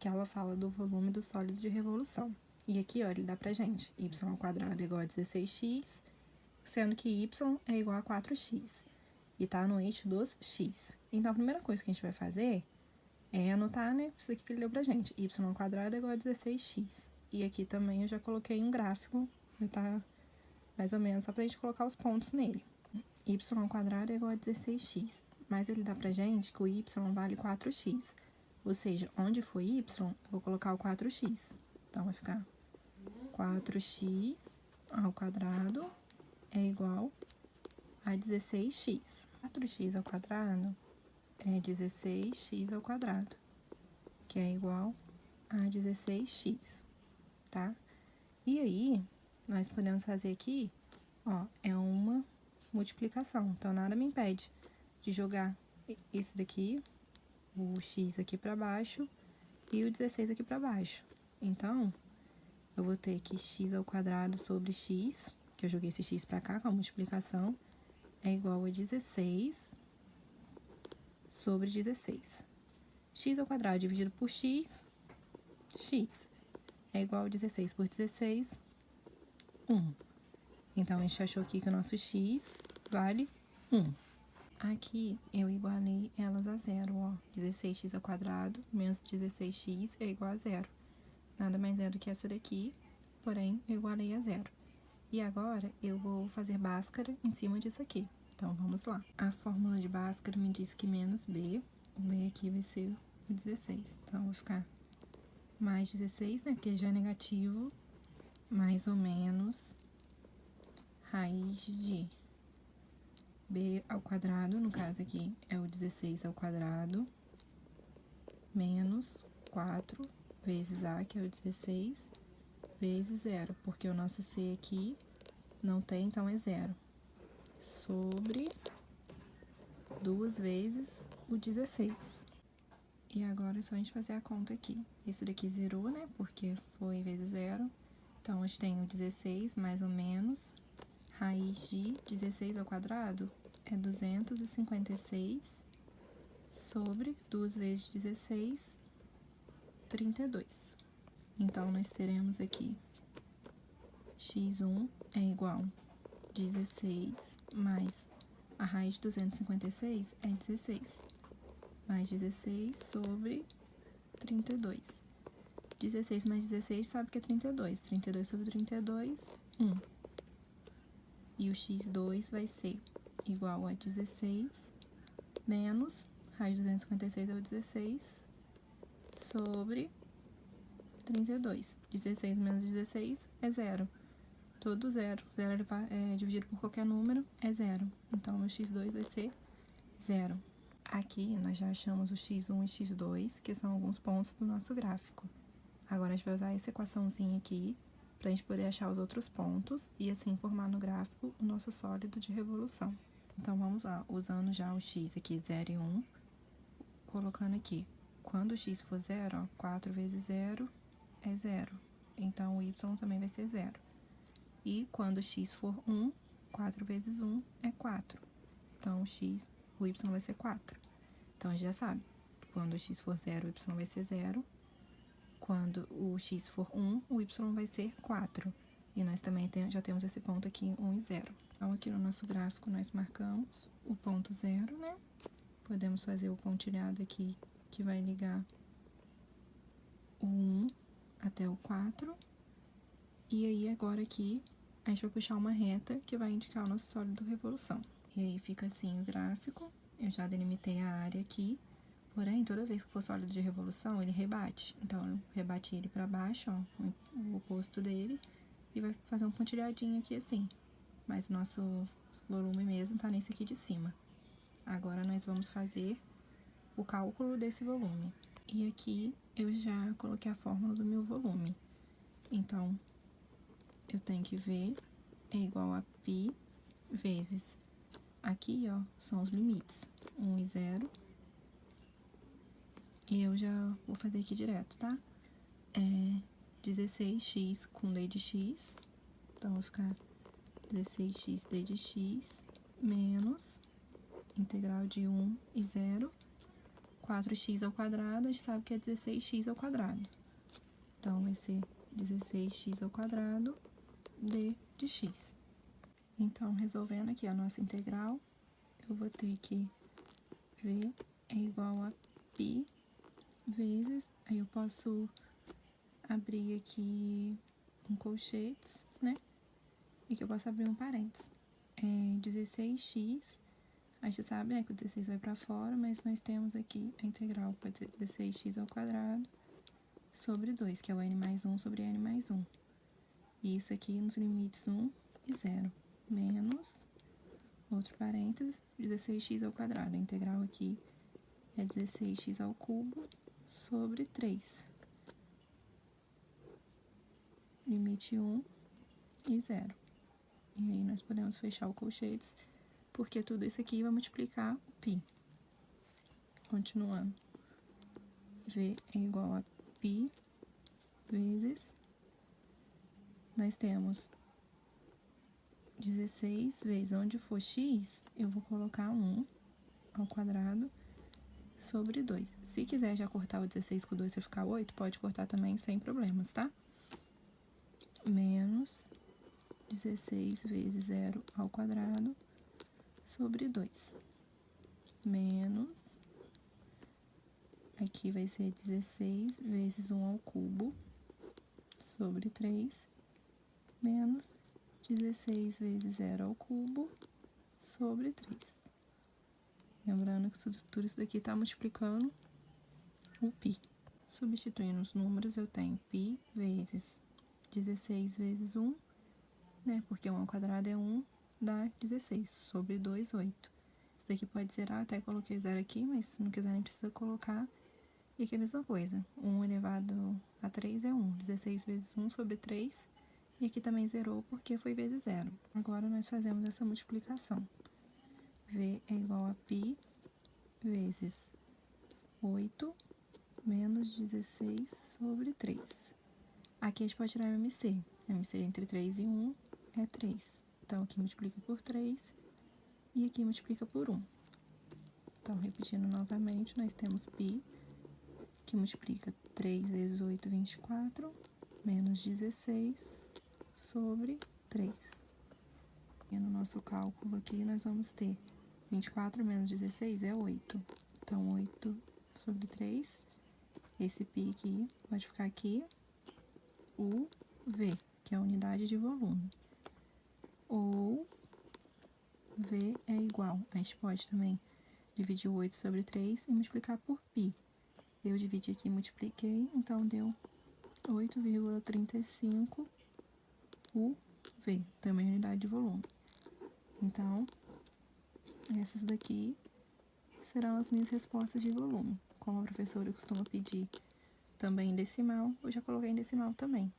que ela fala do volume do sólido de revolução. E aqui, ó, ele dá pra gente y² é igual a 16x, sendo que y é igual a 4x. E tá no eixo dos x. Então, a primeira coisa que a gente vai fazer é anotar, né, isso aqui que ele deu pra gente. y² é igual a 16x. E aqui também eu já coloquei um gráfico, já tá mais ou menos só pra gente colocar os pontos nele. y² é igual a 16x. Mas ele dá pra gente que o y vale 4x. Ou seja, onde for y, eu vou colocar o 4x. Então, vai ficar 4x ao quadrado é igual a 16x. 4x ao quadrado é 16x ao quadrado, que é igual a 16x, tá? E aí, nós podemos fazer aqui, ó, é uma multiplicação. Então, nada me impede de jogar isso daqui, o x aqui pra baixo e o 16 aqui pra baixo. Então, eu vou ter que x² sobre x, que eu joguei esse x pra cá com a multiplicação, é igual a 16 sobre 16. x² dividido por x é igual a 16 por 16, 1. Então, a gente achou aqui que o nosso x vale 1. Aqui, eu igualei elas a zero, ó. 16x² menos 16x é igual a zero. Nada mais é do que essa daqui, porém, eu igualei a zero. E agora, eu vou fazer Bhaskara em cima disso aqui. Então, vamos lá. A fórmula de Bhaskara me diz que menos b, o b aqui vai ser o 16. Então, vai ficar mais 16, né, porque já é negativo, mais ou menos raiz de b², no caso aqui é o 16², menos 4 vezes a, que é o 16, vezes 0, porque o nosso c aqui não tem, então é 0, sobre 2 vezes o 16. E agora é só a gente fazer a conta aqui. Esse daqui zerou, né, porque foi vezes 0. Então, a gente tem o 16 mais ou menos raiz de 16² é 256 sobre 2 vezes 16, 32. Então, nós teremos aqui x1 é igual a 16 mais a raiz de 256 é 16, mais 16 sobre 32. 16 mais 16 sabe que é 32. 32 sobre 32, 1. E o x2 vai ser igual a 16 menos raiz de 256 é o 16 sobre 32. 16 menos 16 é 0. Todo 0. 0 é dividido por qualquer número é 0. Então, o x2 vai ser 0. Aqui, nós já achamos o x1 e x2, que são alguns pontos do nosso gráfico. Agora, a gente vai usar essa equaçãozinha aqui para a gente poder achar os outros pontos e assim formar no gráfico o nosso sólido de revolução. Então, vamos lá, usando já o x aqui, 0 e 1, colocando aqui, quando o x for 0, ó, 4 vezes 0 é 0, então o y também vai ser 0. E quando o x for 1, 4 vezes 1 é 4, então o y vai ser 4. Então, a gente já sabe, quando o x for 0, o y vai ser 0. Quando o x for 1, o y vai ser 4. E nós também já temos esse ponto aqui, 1 e 0. Então, aqui no nosso gráfico, nós marcamos o ponto 0, né? Podemos fazer o pontilhado aqui, que vai ligar o 1 até o 4. E aí, agora aqui, a gente vai puxar uma reta que vai indicar o nosso sólido de revolução. E aí, fica assim o gráfico. Eu já delimitei a área aqui. Porém, toda vez que for sólido de revolução, ele rebate. Então, eu rebati ele para baixo, ó, o oposto dele, e vai fazer um pontilhadinho aqui assim. Mas o nosso volume mesmo tá nesse aqui de cima. Agora, nós vamos fazer o cálculo desse volume. E aqui, eu já coloquei a fórmula do meu volume. Então, eu tenho que V é igual a π vezes, aqui, ó, são os limites, 1 e 0. E eu já vou fazer aqui direto, tá? 16x com d de x. Então, vai ficar 16x d de x menos integral de 1 e 0 4x ao quadrado, a gente sabe que é 16x ao quadrado. Então, vai ser 16x ao quadrado d de x. Então, resolvendo aqui a nossa integral, eu vou ter que v é igual a π vezes, aí eu posso abrir aqui um colchetes, né? E que eu posso abrir um parênteses. 16x, a gente sabe, né, que o 16 vai para fora, mas nós temos aqui a integral, pode ser 16x ao quadrado sobre 2, que é o n mais 1 sobre n mais 1. E isso aqui nos limites 1 e 0, menos, outro parênteses, 16x ao quadrado. A integral aqui é 16x ao cubo sobre 3. Limite 1 e 0. E aí nós podemos fechar o colchetes, porque tudo isso aqui vai multiplicar o π. Continuando. V é igual a π vezes, nós temos 16 vezes, onde for x, eu vou colocar 1 ao quadrado sobre 2. Se quiser já cortar o 16 com 2 para ficar 8, pode cortar também sem problemas, tá? Menos 16 vezes 0 ao quadrado sobre 2. Menos, aqui vai ser 16 vezes 1 ao cubo sobre 3, menos 16 vezes 0 ao cubo sobre 3. Lembrando que tudo isso daqui está multiplicando o π. Substituindo os números, eu tenho π vezes 16 vezes 1, né? Porque 1 ao quadrado é 1, dá 16, sobre 2, 8. Isso daqui pode zerar, até coloquei 0 aqui, mas se não quiser nem precisa colocar. E aqui é a mesma coisa, 1 elevado a 3 é 1, 16 vezes 1 sobre 3, e aqui também zerou porque foi vezes 0. Agora nós fazemos essa multiplicação. V é igual a π vezes 8 menos 16 sobre 3. Aqui a gente pode tirar MC. MC entre 3 e 1 é 3. Então, aqui multiplica por 3 e aqui multiplica por 1. Então, repetindo novamente, nós temos π, que multiplica 3 vezes 8, 24, menos 16 sobre 3. E no nosso cálculo aqui, nós vamos ter 24 menos 16 é 8. Então, 8 sobre 3. Esse π aqui pode ficar aqui. O V, que é a unidade de volume. Ou V é igual. A gente pode também dividir o 8 sobre 3 e multiplicar por π. Eu dividi aqui e multipliquei, então deu 8,35 UV, também unidade de volume. Então, essas daqui serão as minhas respostas de volume. Como a professora costuma pedir também em decimal, eu já coloquei em decimal também.